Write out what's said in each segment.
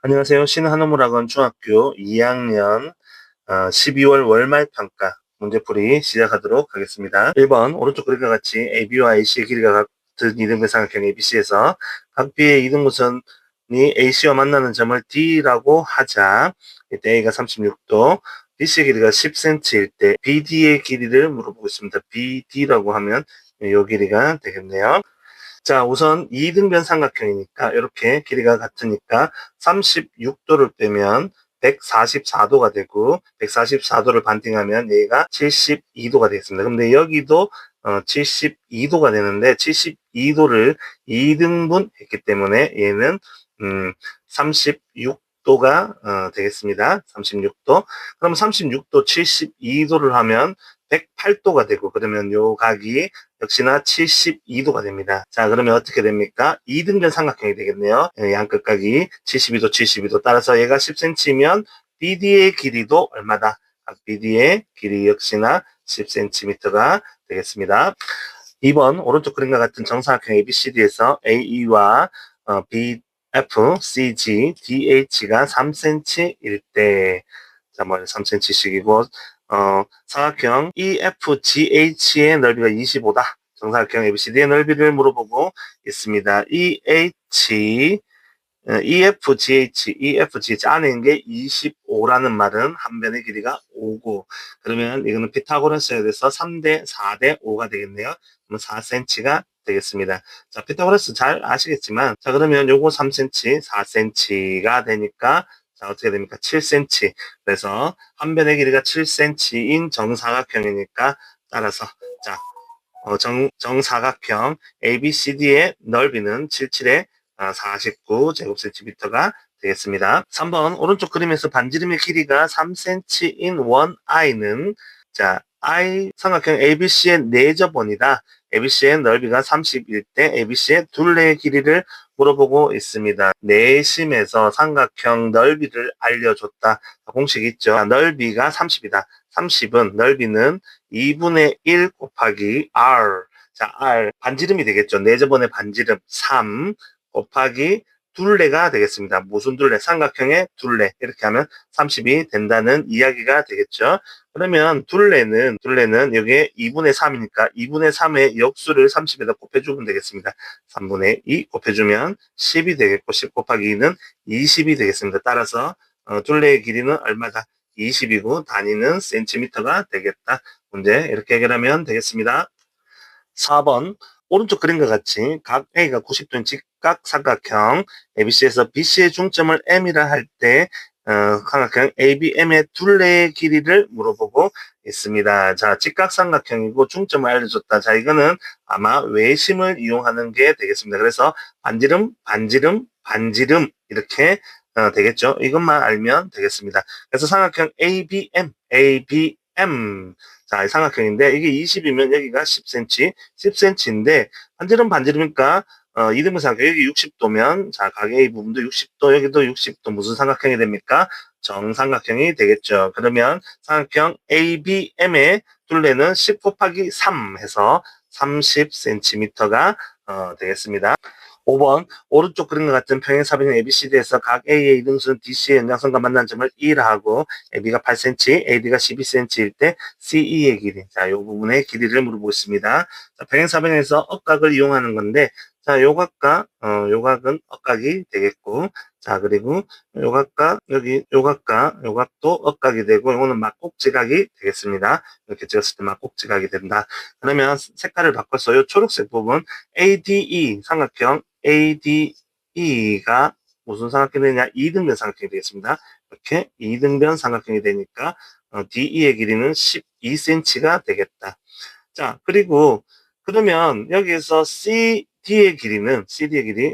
안녕하세요. 신한우물학원 중학교 2학년 12월 월말 평가 문제풀이 시작하도록 하겠습니다. 1번 오른쪽 그림과 같이 AB와 AC의 길이가 같은 이등변 삼각형 ABC에서 각 B의 이등분선이 AC와 만나는 점을 D라고 하자. 이때 A가 36도, BC의 길이가 10cm일 때 BD의 길이를 물어보고 있습니다. BD라고 하면 이 길이가 되겠네요. 자, 우선 이등변 삼각형이니까 이렇게 길이가 같으니까 36도를 빼면 144도가 되고 144도를 반띵하면 얘가 72도가 되겠습니다. 근데 여기도 72도가 되는데 72도를 2등분 했기 때문에 얘는 36도가 되겠습니다. 36도. 그럼 36도 72도를 하면 108도가 되고 그러면 요 각이 역시나 72도가 됩니다. 자, 그러면 어떻게 됩니까? 이등변 삼각형이 되겠네요. 양끝각이 72도, 72도. 따라서 얘가 10cm면 BD의 길이도 얼마다? BD의 길이 역시나 10cm가 되겠습니다. 2번 오른쪽 그림과 같은 정사각형 ABCD에서 AE와 BF, CG, DH가 3cm일 때, 자, 뭐 3cm씩이고 사각형 EFGH의 넓이가 25다. 정사각형 ABCD의 넓이를 물어보고 있습니다. EFGH 안에 있는 게 25라는 말은 한 변의 길이가 5고, 그러면 이거는 피타고라스에 대해서 3대 4대 5가 되겠네요. 그러면 4cm가 되겠습니다. 자, 피타고라스 잘 아시겠지만, 자, 그러면 요거 3cm, 4cm가 되니까, 자, 어떻게 됩니까? 7cm. 그래서 한 변의 길이가 7cm인 정사각형이니까, 따라서, 자, 정사각형 ABCD의 넓이는 77에 49제곱센티미터가 되겠습니다. 3번 오른쪽 그림에서 반지름의 길이가 3cm인 원 I는 자 I 삼각형 ABC의 내접원이다. ABC의 넓이가 30일 때 ABC의 둘레의 길이를 물어보고 있습니다. 내심에서 삼각형 넓이를 알려줬다. 공식 있죠. 넓이가 30이다. 30은 넓이는 2분의 1 곱하기 R. 자, R 반지름이 되겠죠. 내접원의 반지름 3 곱하기 둘레가 되겠습니다. 무슨 둘레? 삼각형의 둘레. 이렇게 하면 30이 된다는 이야기가 되겠죠. 그러면 둘레는 여기에 2분의 3이니까 2분의 3의 역수를 30에다 곱해주면 되겠습니다. 3분의 2 곱해주면 10이 되겠고 10 곱하기 2는 20이 되겠습니다. 따라서 둘레의 길이는 얼마다? 20이고 단위는 센티미터가 되겠다. 문제 이렇게 해결하면 되겠습니다. 4번 오른쪽 그림과 같이 각 A가 90도인 직각삼각형 ABC에서 BC의 중점을 M이라 할 때 삼각형 ABM의 둘레의 길이를 물어보고 있습니다. 자, 직각삼각형이고 중점을 알려줬다. 자, 이거는 아마 외심을 이용하는 게 되겠습니다. 그래서 반지름 이렇게 되겠죠. 이것만 알면 되겠습니다. 그래서 삼각형 ABM 자, 삼각형인데 이게 20이면 여기가 10cm, 10cm인데 반지름이니까 이등분 삼각형 여기 60도면 자, 각 A 부분도 60도, 여기도 60도 무슨 삼각형이 됩니까? 정삼각형이 되겠죠. 그러면 삼각형 ABM의 둘레는 10 곱하기 3 해서 30cm가 되겠습니다. 5번 오른쪽 그림과 같은 평행사변형 ABCD에서 각 A의 이등수는 DC의 연장선과 만난 점을 1라 하고 AB가 8cm, AD가 12cm일 때 CE의 길이. 자, 이 부분의 길이를 물어보고 있습니다. 자, 평행사변형에서 억각을 이용하는 건데 자, 요각과 요각은 억각이 되겠고 자, 그리고 요각과 여기 요각도 억각이 되고 이거는 막곡지각이 되겠습니다. 이렇게 찍었을 때 막곡지각이 된다. 그러면 색깔을 바꿔서 요 초록색 부분 ADE 삼각형 ADE가 무슨 삼각형이 되냐? 이등변 삼각형이 되겠습니다. 이렇게 이등변 삼각형이 되니까 DE의 길이는 12cm가 되겠다. 자, 그리고 그러면 여기에서 CD의 길이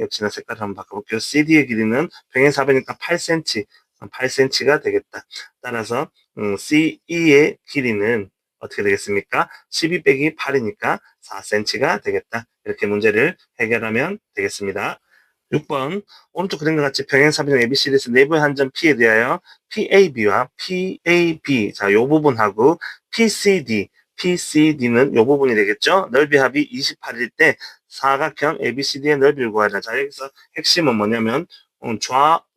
역시나 색깔을 한번 바꿔볼게요. CD의 길이는 평행사변이니까 8cm가 되겠다. 따라서 CE의 길이는 어떻게 되겠습니까? 12 빼기 8이니까 4cm가 되겠다. 이렇게 문제를 해결하면 되겠습니다. 6번 오른쪽 그림과 같이 평행사변형 ABCD에서 내부의 한 점 P에 대하여 PAB와 PAB 자, 요 부분하고 PCD는 요 부분이 되겠죠. 넓이 합이 28일 때 사각형 ABCD의 넓이를 구하자. 자, 여기서 핵심은 뭐냐면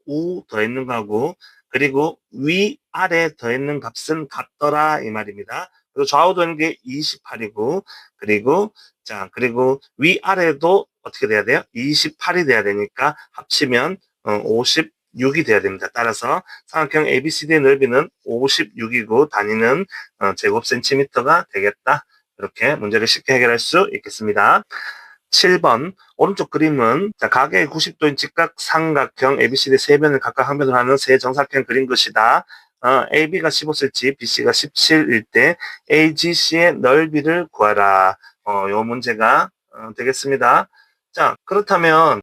우 더했는 거하고 그리고 위 아래 더했는 값은 같더라 이 말입니다. 그리고 좌우 더하는 게 28이고 그리고 위 아래도 어떻게 돼야 돼요? 28이 돼야 되니까 합치면 56이 돼야 됩니다. 따라서 삼각형 ABCD의 넓이는 56이고 단위는 제곱 센티미터가 되겠다. 이렇게 문제를 쉽게 해결할 수 있겠습니다. 7번 오른쪽 그림은 각의 90도인 직각 삼각형 ABCD 세 변을 각각 한 변으로 하는 세 정사각형 그린 것이다. AB가 15cm, BC가 17일 때 AGC의 넓이를 구하라. 요 문제가 되겠습니다. 자, 그렇다면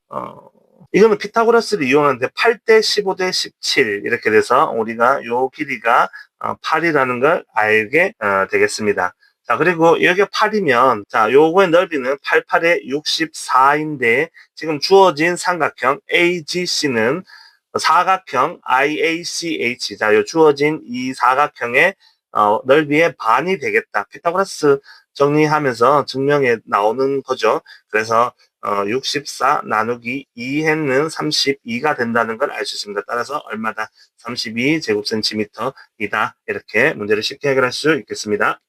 이거는 피타고라스를 이용하는데 8대 15대 17 이렇게 돼서 우리가 요 길이가 8이라는 걸 알게 되겠습니다. 자, 그리고 여기가 8이면, 자, 요거의 넓이는 88에 64인데, 지금 주어진 삼각형 AGC는 사각형 IACH, 자, 요 주어진 이 사각형의 넓이의 반이 되겠다. 피타고라스 정리하면서 증명에 나오는 거죠. 그래서 64 나누기 2 했는 32가 된다는 걸 알 수 있습니다. 따라서 얼마다? 32 제곱센티미터이다. 이렇게 문제를 쉽게 해결할 수 있겠습니다.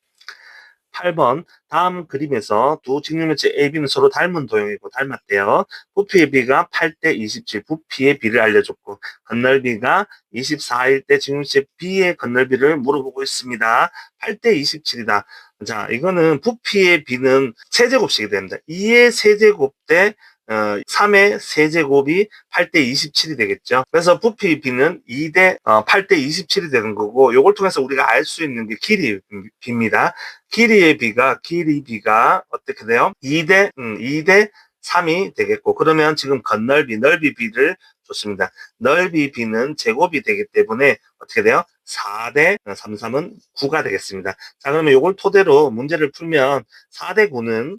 8번 다음 그림에서 두 직육면체 AB는 서로 닮은 도형이고 닮았대요. 부피의 비가 8대 27, 부피의 비를 알려줬고 건널비가 24일 때 직육면체 B의 건널비를 물어보고 있습니다. 8대 27이다. 자, 이거는 부피의 비는 세제곱씩이 됩니다. 2의 세제곱 대 3의 세제곱이 8대 27이 되겠죠. 그래서 부피 비는 2대 8대 27이 되는 거고, 요걸 통해서 우리가 알 수 있는 게 길이 비입니다. 길이 비가 어떻게 돼요? 2대 3이 되겠고, 그러면 지금 넓이 비를 줬습니다. 넓이 비는 제곱이 되기 때문에 어떻게 돼요? 4대 33은 9가 되겠습니다. 자, 그러면 이걸 토대로 문제를 풀면 4대 9는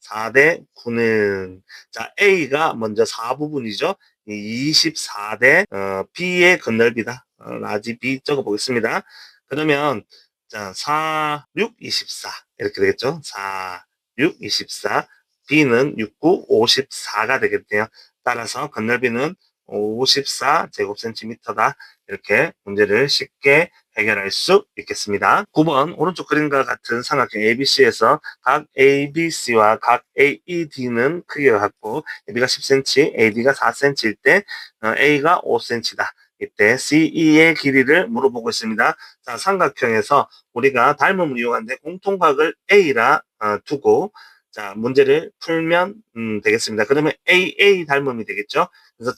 자, A가 먼저 4부분이죠. 24대 B의 건널비다. 라지 B 적어 보겠습니다. 그러면 자, 4, 6, 24 이렇게 되겠죠. 4, 6, 24 B는 6, 9, 54가 되겠네요. 따라서 건널비는 54 제곱센티미터다. 이렇게 문제를 쉽게 해결할 수 있겠습니다. 9번 오른쪽 그림과 같은 삼각형 ABC에서 각 ABC와 각 AED는 크기가 같고 AB가 10cm, AD가 4cm일 때 A가 5cm다. 이때 CE의 길이를 물어보고 있습니다. 자, 삼각형에서 우리가 닮음을 이용하는데 공통각을 A라 두고 자, 문제를 풀면 되겠습니다. 그러면 AA 닮음이 되겠죠. 그래서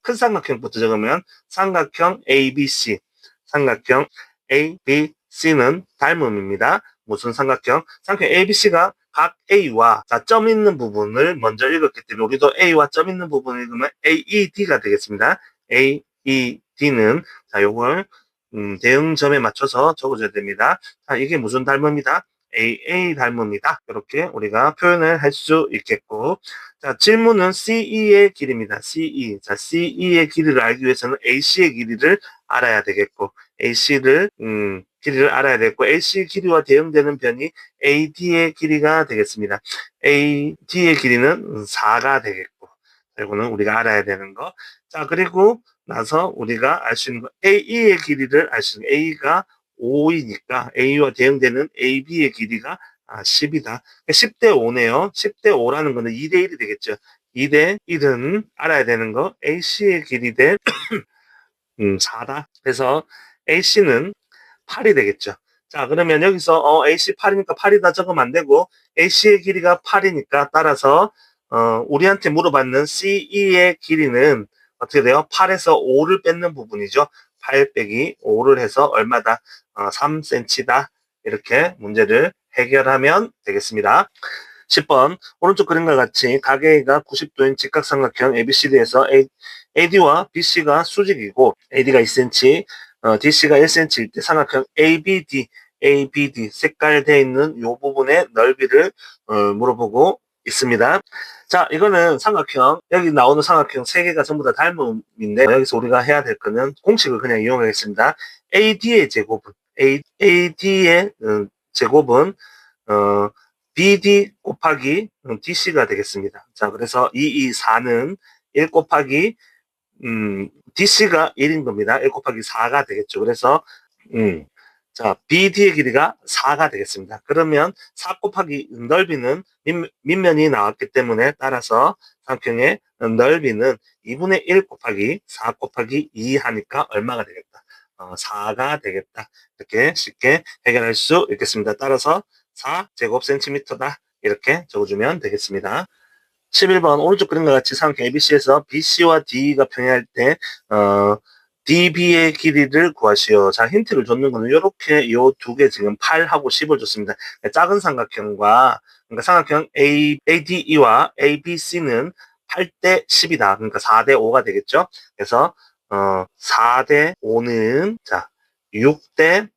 큰 삼각형부터 적으면 삼각형 ABC, 삼각형 ABC는 닮음입니다. 무슨 삼각형? 삼각형 ABC가 각 A와 자, 점 있는 부분을 먼저 읽었기 때문에 우리도 A와 점 있는 부분을 읽으면 AED가 되겠습니다. AED는 자, 요걸 대응점에 맞춰서 적어줘야 됩니다. 자, 이게 무슨 닮음이다? AA 닮음이다. 이렇게 우리가 표현을 할 수 있겠고 자, 질문은 CE의 길이입니다. CE. 자, CE의 길이를 알기 위해서는 AC의 길이를 알아야 되겠고 AC를 길이를 알아야 되겠고 AC 길이와 대응되는 변이 AD의 길이가 되겠습니다. AD의 길이는 4가 되겠고 이거는 우리가 알아야 되는 거. 자, 그리고 나서 우리가 알 수 있는 거 AE의 길이를 알 수 있는 A가 5이니까 A와 대응되는 AB의 길이가 10이다. 10대 5네요. 10대 5라는 거는 2대 1이 되겠죠. 2대 1은 알아야 되는 거 AC의 길이 대 4다. 그래서 AC는 8이 되겠죠. 자, 그러면 여기서 AC 8이니까 8이다 적으면 안 되고 AC의 길이가 8이니까 따라서 우리한테 물어봤는 CE의 길이는 어떻게 돼요? 8에서 5를 뺏는 부분이죠. 8 빼기 5를 해서 얼마다? 3cm다. 이렇게 문제를 해결하면 되겠습니다. 10번 오른쪽 그림과 같이 각 A가 90도인 직각삼각형 ABCD에서 AD와 BC가 수직이고 AD가 2cm, DC가 1cm일 때 삼각형 ABD 색깔되어 있는 이 부분의 넓이를 물어보고 있습니다. 자, 이거는 삼각형, 여기 나오는 삼각형 3개가 전부 다 닮음인데 여기서 우리가 해야 될 거는 공식을 그냥 이용하겠습니다. AD의 제곱은 BD 곱하기 DC가 되겠습니다. 자, 그래서 4는 1 곱하기 DC가 1인 겁니다. 1 곱하기 4가 되겠죠. 그래서 자, BD의 길이가 4가 되겠습니다. 그러면 4 곱하기 넓이는 밑면이 나왔기 때문에 따라서 삼각형의 넓이는 2분의 1 곱하기 4 곱하기 2 하니까 얼마가 되겠다? 4가 되겠다. 이렇게 쉽게 해결할 수 있겠습니다. 따라서 4제곱센티미터다. 이렇게 적어주면 되겠습니다. 11번 오른쪽 그림과 같이 삼각형 ABC에서 BC와 D가 평행할 때 DB의 길이를 구하시오. 자, 힌트를 줬는 거는 이렇게 요 두 개 지금 8하고 10을 줬습니다. 작은 삼각형과 그러니까 삼각형 ADE와 ABC는 8대 10이다. 그러니까 4대 5가 되겠죠. 그래서 4대 5는 자 6대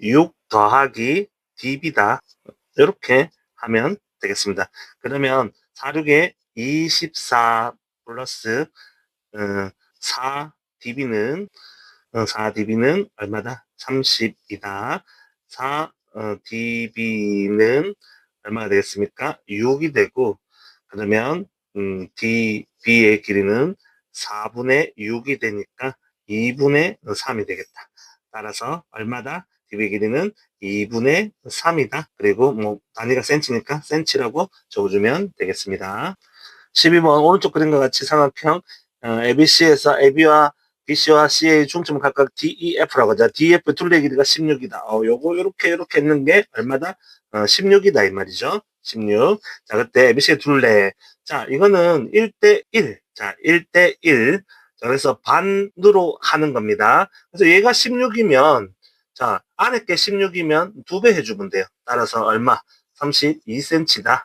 6 더하기 DB다. 이렇게 하면 되겠습니다. 그러면 4, 6에 24 플러스 4db는 4db는 얼마다? 30이다. 4db는 얼마가 되겠습니까? 6이 되고 그러면 db의 길이는 4분의 6이 되니까 2분의 3이 되겠다. 따라서 얼마다? db의 길이는 2분의 3이다. 그리고 뭐 단위가 센치니까 센치라고 적어주면 되겠습니다. 12번 오른쪽 그림과 같이 삼각형 ABC에서 AB와 BC와 C의 중점은 각각 DEF라고 하죠. DEF 둘레 길이가 16이다. 요거 이렇게 했는 게 얼마다? 16이다 이 말이죠. 16. 자, 그때 ABC의 둘레. 자, 이거는 1대 1. 자, 1대 1. 자, 그래서 반으로 하는 겁니다. 그래서 얘가 16이면 자, 안에 게 16이면 2배 해주면 돼요. 따라서 얼마? 32cm다.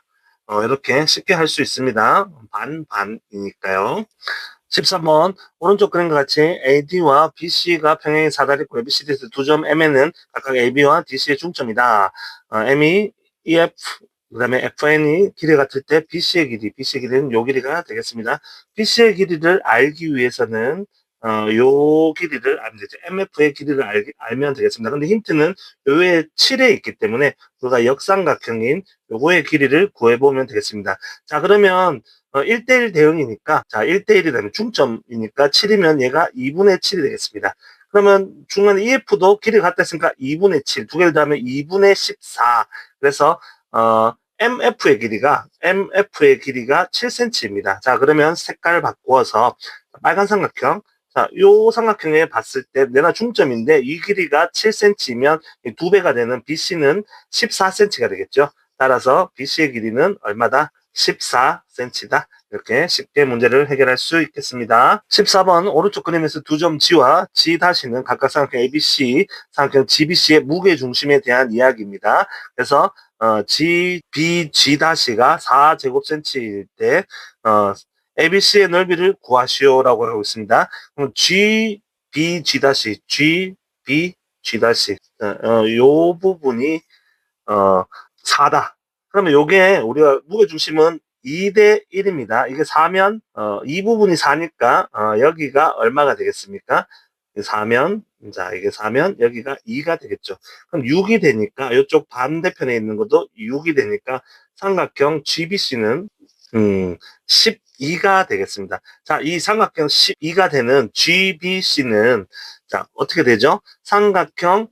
이렇게 쉽게 할 수 있습니다. 반이니까요. 13번 오른쪽 그림과 같이 AD와 BC가 평행의 사다리 있고 ABCD에서 두 점 M에는 각각 AB와 DC의 중점이다. M이 EF 그 다음에 FN이 길이 같을 때 BC의 길이는 요 길이가 되겠습니다. BC의 길이를 알기 위해서는 요 길이를 알면 되죠. MF의 길이를 알면 되겠습니다. 근데 힌트는 요 외에 7에 있기 때문에 우리가 역삼각형인 요거의 길이를 구해보면 되겠습니다. 자, 그러면 1대1 대응이니까, 자, 1대1이라면 중점이니까 7이면 얘가 2분의 7이 되겠습니다. 그러면 중간에 EF도 길이가 같다 했으니까 2분의 7, 두 개를 더하면 2분의 14. 그래서, MF의 길이가 7cm입니다. 자, 그러면 색깔 바꾸어서 빨간 삼각형, 자, 요 삼각형에 봤을 때 내가 중점인데 이 길이가 7cm면 두 배가 되는 BC는 14cm가 되겠죠. 따라서 BC의 길이는 얼마다? 14cm다. 이렇게 쉽게 문제를 해결할 수 있겠습니다. 14번 오른쪽 그림에서 두 점 G와 G' 각각 삼각형 ABC, 삼각형 GBC의 무게 중심에 대한 이야기입니다. 그래서 BG'가 4제곱cm일 때 ABC의 넓이를 구하시오라고 하고 있습니다. 그럼 GBG' 요 부분이 4다. 그러면 요게 우리가 무게중심은 2대 1입니다. 이게 4면 이 부분이 4니까 여기가 얼마가 되겠습니까? 4면 자 이게 4면 여기가 2가 되겠죠. 그럼 6이 되니까 이쪽 반대편에 있는 것도 6이 되니까 삼각형 GBC는 12가 되겠습니다. 자, 이 삼각형 12가 되는 GBC는 자 어떻게 되죠? 삼각형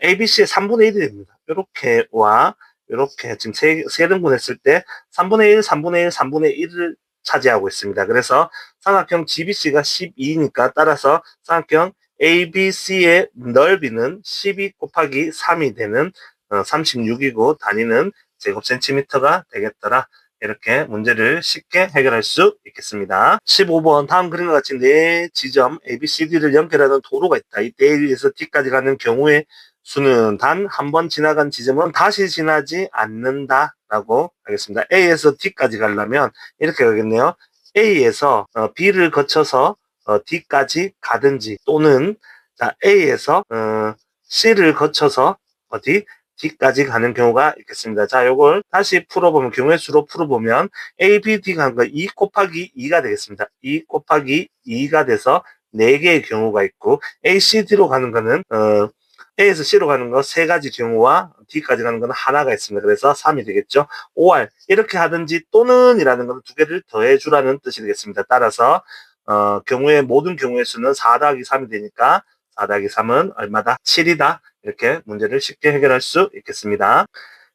ABC의 3분의 1이 됩니다. 이렇게와 이렇게 지금 세 등분했을 때 3분의 1, 3분의 1, 3분의 1을 차지하고 있습니다. 그래서 삼각형 GBC가 12니까 따라서 삼각형 ABC의 넓이는 12 곱하기 3이 되는 36이고 단위는 제곱센티미터가 되겠더라. 이렇게 문제를 쉽게 해결할 수 있겠습니다. 15번 다음 그림과 같이 네 지점 ABCD를 연결하는 도로가 있다. 이때 A에서 D까지 가는 경우의 수는 단 한 번 지나간 지점은 다시 지나지 않는다라고 하겠습니다. A에서 D까지 가려면 이렇게 가겠네요. A에서 B를 거쳐서 D까지 가든지 또는 자, A에서 C를 거쳐서 어디 D까지 가는 경우가 있겠습니다. 자, 요걸 다시 풀어보면 경우의 수로 풀어보면 A, B, D가 한 거 2 곱하기 2가 되겠습니다. 2 곱하기 2가 돼서 4개의 경우가 있고 A, C, D로 가는 거는 A에서 C로 가는 거 3가지 경우와 D까지 가는 거는 하나가 있습니다. 그래서 3이 되겠죠. OR 이렇게 하든지 또는 이라는 것은 두 개를 더해주라는 뜻이 되겠습니다. 따라서 경우의 모든 경우의 수는 4 더하기 3이 되니까 4 더하기 3은 얼마다? 7이다. 이렇게 문제를 쉽게 해결할 수 있겠습니다.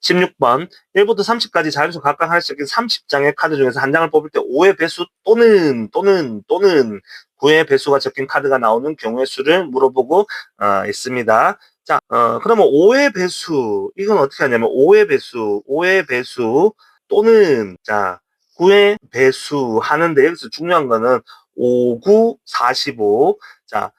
16번 1부터 30까지 자연수 각각 할 수 있는 30장의 카드 중에서 한 장을 뽑을 때 5의 배수 또는 9의 배수가 적힌 카드가 나오는 경우의 수를 물어보고 있습니다. 자, 그러면 5의 배수 이건 어떻게 하냐면 5의 배수 또는 자 9의 배수 하는데 여기서 중요한 거는 5, 9, 45. 자,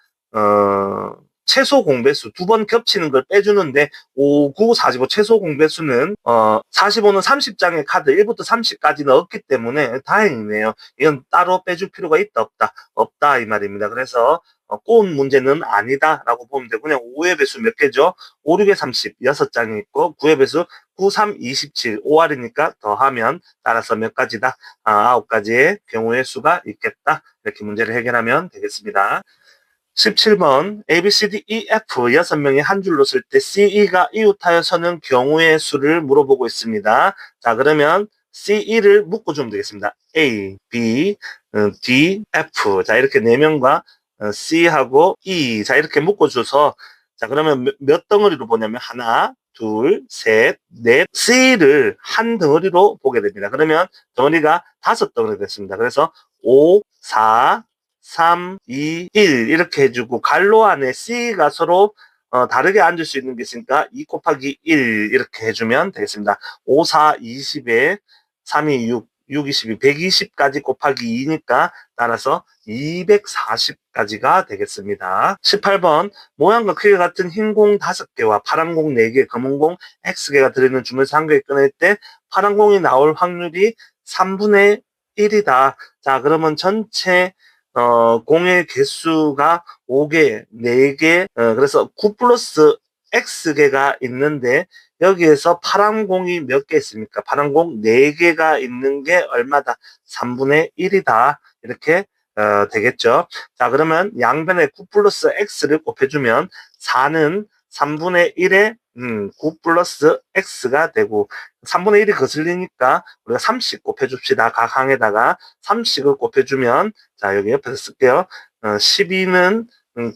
최소 공배수 두 번 겹치는 걸 빼주는데 5, 9, 45 최소 공배수는 45는 30장의 카드 1부터 30까지 넣었기 때문에 다행이네요. 이건 따로 빼줄 필요가 있다 없다? 없다 이 말입니다. 그래서 꼬운 문제는 아니다 라고 보면 되고 그냥 5의 배수 몇 개죠? 5, 6에 30 6장이 있고 9의 배수 9, 3, 27 5알이니까 더하면 따라서 몇 가지다? 9가지의 경우의 수가 있겠다. 이렇게 문제를 해결하면 되겠습니다. 17번 A, B, C, D, E, F 6명이 한 줄로 쓸 때 CE가 이웃하여 서는 경우의 수를 물어보고 있습니다. 자 그러면 CE를 묶어주면 되겠습니다. A, B, D, F 자 이렇게 4명과 C하고 E 자 이렇게 묶어줘서 자 그러면 몇 덩어리로 보냐면 하나, 둘, 셋, 넷 C를 한 덩어리로 보게 됩니다. 그러면 덩어리가 5덩어리 됐습니다. 그래서 5, 4, 3, 2, 1 이렇게 해주고 갈로 안에 C가 서로 다르게 앉을 수 있는 게 있으니까 2 곱하기 1 이렇게 해주면 되겠습니다. 5, 4, 20에 3, 2, 6, 6, 22, 120까지 곱하기 2니까 따라서 240까지가 되겠습니다. 18번 모양과 크기가 같은 흰 공 5개와 파란 공 4개, 검은 공 X개가 들어있는 주문서 한 개를 꺼낼 때 파란 공이 나올 확률이 3분의 1이다. 자 그러면 전체 공의 개수가 5개, 4개, 그래서 9 플러스 X개가 있는데 여기에서 파란 공이 몇 개 있습니까? 파란 공 4개가 있는 게 얼마다? 3분의 1이다. 이렇게 되겠죠. 자 그러면 양변에 9 플러스 X를 곱해주면 4는 3분의 1에 9 플러스 X가 되고 3분의 1이 거슬리니까 우리가 30 곱해줍시다. 각 항에다가 30을 곱해주면 자 여기 옆에서 쓸게요. 12는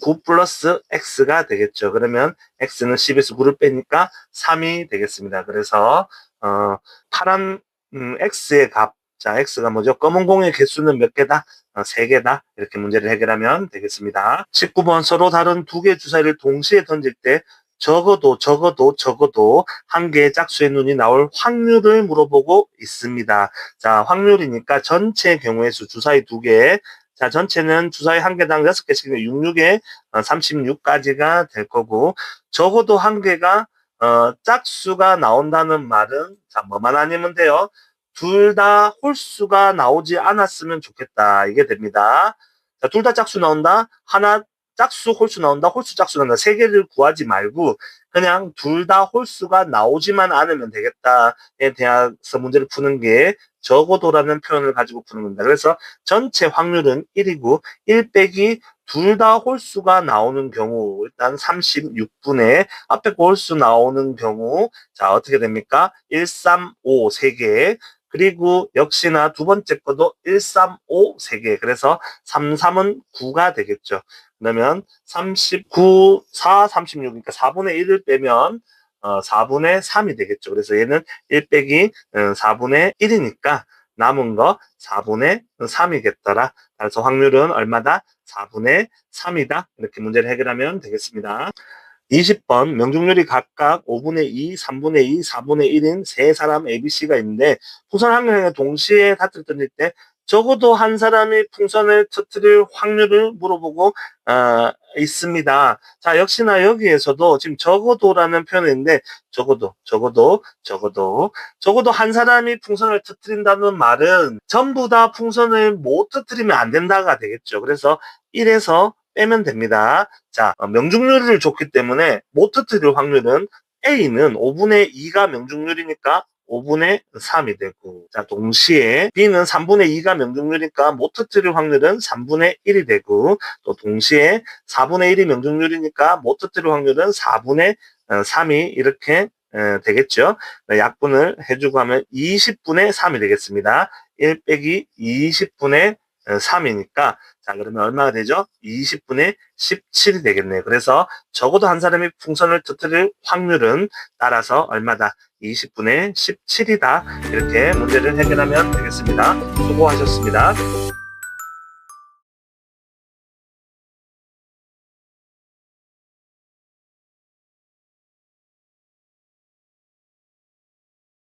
9 플러스 X가 되겠죠. 그러면 X는 10에서 9를 빼니까 3이 되겠습니다. 그래서 파란 X의 값, 자 X가 뭐죠? 검은 공의 개수는 몇 개다? 3개다. 이렇게 문제를 해결하면 되겠습니다. 19번 서로 다른 2개의 주사위를 동시에 던질 때 적어도 한 개의 짝수의 눈이 나올 확률을 물어보고 있습니다. 자, 확률이니까 전체 경우의 수 주사위 2개. 자, 전체는 주사위 한 개당 6개씩 66에 36까지가 될 거고 적어도 한 개가 짝수가 나온다는 말은 자, 뭐만 아니면 돼요. 둘 다 홀수가 나오지 않았으면 좋겠다. 이게 됩니다. 자, 둘 다 짝수 나온다. 하나 짝수 홀수 나온다. 홀수 짝수 나온다. 세 개를 구하지 말고 그냥 둘 다 홀수가 나오지만 않으면 되겠다에 대해서 문제를 푸는 게 적어도라는 표현을 가지고 푸는 겁니다. 그래서 전체 확률은 1이고 1 빼기 둘 다 홀수가 나오는 경우 일단 36분의 앞에 홀수 나오는 경우 자 어떻게 됩니까? 1, 3, 5 3개 그리고 역시나 두 번째 것도 1, 3, 5 3개 그래서 3, 3은 9가 되겠죠. 그러면 39, 4, 36이니까 4분의 1을 빼면 4분의 3이 되겠죠. 그래서 얘는 1 빼기 4분의 1이니까 남은 거 4분의 3이겠더라. 그래서 확률은 얼마다? 4분의 3이다. 이렇게 문제를 해결하면 되겠습니다. 20번 명중률이 각각 5분의 2, 3분의 2, 4분의 1인 세 사람 ABC가 있는데 풍선 한 개가 동시에 다트를 던질 때 적어도 한 사람이 풍선을 터뜨릴 확률을 물어보고 있습니다. 자 역시나 여기에서도 지금 적어도라는 표현이 있는데 적어도 한 사람이 풍선을 터뜨린다는 말은 전부 다 풍선을 못 터뜨리면 안 된다가 되겠죠. 그래서 1에서 빼면 됩니다. 자, 명중률을 줬기 때문에 못 터뜨릴 확률은 A는 5분의 2가 명중률이니까 5분의 3이 되고 자 동시에 B는 3분의 2가 명중률이니까 못 터뜨릴 확률은 3분의 1이 되고 또 동시에 4분의 1이 명중률이니까 못 터뜨릴 확률은 4분의 3이 이렇게 되겠죠. 약분을 해주고 하면 20분의 3이 되겠습니다. 1 빼기 20분의 3이니까 자 그러면 얼마가 되죠? 20분의 17이 되겠네요. 그래서 적어도 한 사람이 풍선을 터뜨릴 확률은 따라서 얼마다? 20분의 17이다. 이렇게 문제를 해결하면 되겠습니다. 수고하셨습니다.